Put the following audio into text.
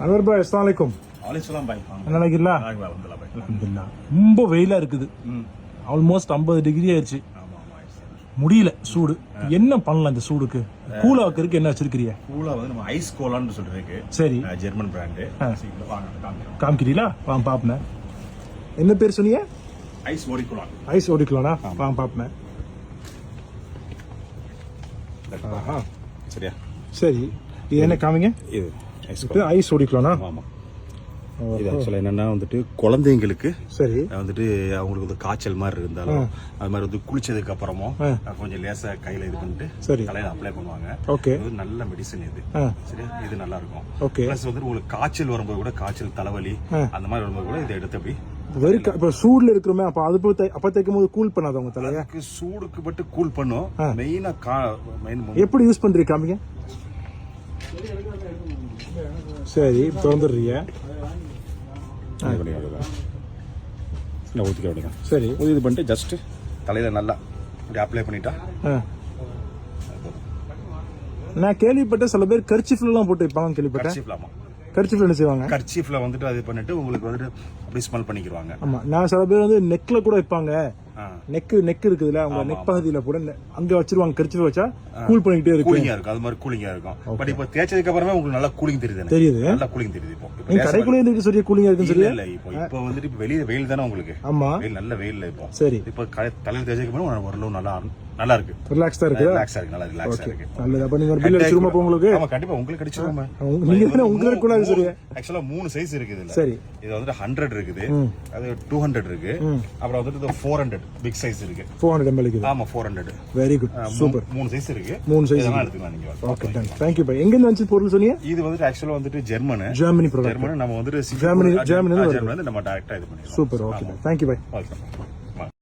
அன்வர் பாய், அஸ்ஸலாமு அலைக்கும். வலைக்கம் பாய். என்ன நினைக்கிறீங்களா? அல்ஹம்துலில்லாஹ். ரொம்ப வெயிலா இருக்குது. ஆல்மோஸ்ட் 50 டிகிரி ஆயிடுச்சு. முடியல சூடு. என்ன பண்ணலாம் இந்த சூடுக்கு? கூலா வைக்கிறதுக்கு என்ன வச்சிருக்கீங்க? கூலா வந்து நம்ம ஐஸ் கோலான்னு சொல்லிருக்கு. சரி, ஜெர்மன் பிராண்டு. காமிக்கிறீங்களா? வாங்க பாப்பேன். என்ன பேர் சொன்னீங்க? ஐஸ் ஓடிக்குலா. ஐஸ் ஓடிக்கலாம்னா வாங்க பாப்பேன். சரியா? சரி, இது என்ன காமிங்க? இது ஐஸ் இது ஐஸ் ஓடிக்கலாம்னா? ஆமா. இது ஆக்சுவலா என்னன்னா வந்துட்டு குழந்தைங்களுக்கு சரி வந்துட்டு அவங்களுக்கு வந்து காய்ச்சல் மாதிரி இருந்தாலும் அது மாதிரி வந்து குளிச்சதுக்கு அப்புறமும் கொஞ்சம் லேசா கையில இது பண்ணிட்டு சரி தலையில அப்ளை பண்ணுவாங்க. ஓகே, இது நல்ல மெடிசன் இது. சரியா? இது நல்லா இருக்கும். ஓகே. பிளஸ் வந்து உங்களுக்கு காய்ச்சல் வரும்போது கூட, காய்ச்சல் தலைவலி அந்த மாதிரி வரும்போது கூட இதை எடுத்து அப்படி இப்ப சூடுல இருக்கிறோமே, அப்ப அது அப்ப தைக்கும் போது கூல் பண்ணாத உங்க தலையா? சூடுக்கு பட்டு கூல் பண்ணும். மெயினா எப்படி யூஸ் பண்றீங்க காமிங்க. சரி, திறந்துடுறீங்க. சரி, இது பண்ணிட்டு ஜஸ்ட் தலையில நல்லா அப்ளை பண்ணிட்டா. நான் கேள்விப்பட்ட சில பேர் கர்ச்சீஃப்ல எல்லாம் போட்டு வைப்பாங்க கேள்விப்பட்டேன். கர்ச்சீஃப்ல என்ன செய்வாங்க? கர்ச்சீஃப்ல வந்துட்டு அது பண்ணிட்டு உங்களுக்கு வந்துட்டு அப்படி ஸ்மெல் பண்ணிக்கிறாங்க. ஆமா, நான் சில பேர் வந்து நெக்ல கூட வைப்பாங்க. நெக் இருக்குதுல, அவங்க நெக் பகுதியில கூட அங்க வச்சிருவாங்க. கர்ச்சீஃப் வச்சா கூல் பண்ணிக்கிட்டே இருக்கு. கூலிங்கா இருக்கும். அது மாதிரி கூலிங்கா இருக்கும். பட் இப்போ தேய்ச்சதுக்கு அப்புறமே உங்களுக்கு நல்லா கூலிங் தெரியுது. நல்லா கூலிங் தெரியுது. இப்போ கடைக்குள்ளே இருக்கு சரியா கூலிங்கா இருக்குன்னு சொல்லி இல்ல. இப்போ வந்துட்டு இப்போ வெளியே வெயில் தானே உங்களுக்கு. ஆமா, வெயில் நல்ல வெயில்ல இப்போ. சரி, இப்போ தலையில தேய்ச்சதுக்கு அப்புறம் ஓரளவு நல்லா இருக்கு. ரிலாக்ஸா இருக்கு. நல்லா ரிலாக்ஸா இருக்கு. நல்லது. அப்ப நீங்க ஒரு பில் அடிச்சிருமா உங்களுக்கு? ஆமா, கண்டிப்பா உங்களுக்கு அடிச்சிருமா. நீங்க உங்களுக்கு கூட சரி. ஆக்சுவலா 3 சைஸ் இருக்குது இதுல. சரி, இது வந்து 100 இருக்குது, அது 200 இருக்கு, அப்புறம் வந்து 400 பிக் சைஸ் இருக்கு. 400 ml இருக்குது. ஆமா, 400. Very good, super. 3 சைஸ் இருக்கு. 3 சைஸ் இதெல்லாம் எடுத்துக்கலாம் நீங்க. Okay, done. Thank you bye. எங்க இருந்து வந்து பொருள் சொன்னீங்க? இது வந்து ஆக்சுவலா வந்துட்டு ஜெர்மனி ப்ராடக்ட். நம்ம வந்து ஜெர்மனி நம்ம டைரக்டா இது பண்ணிடுறோம். Super. Okay, thank you by. Welcome.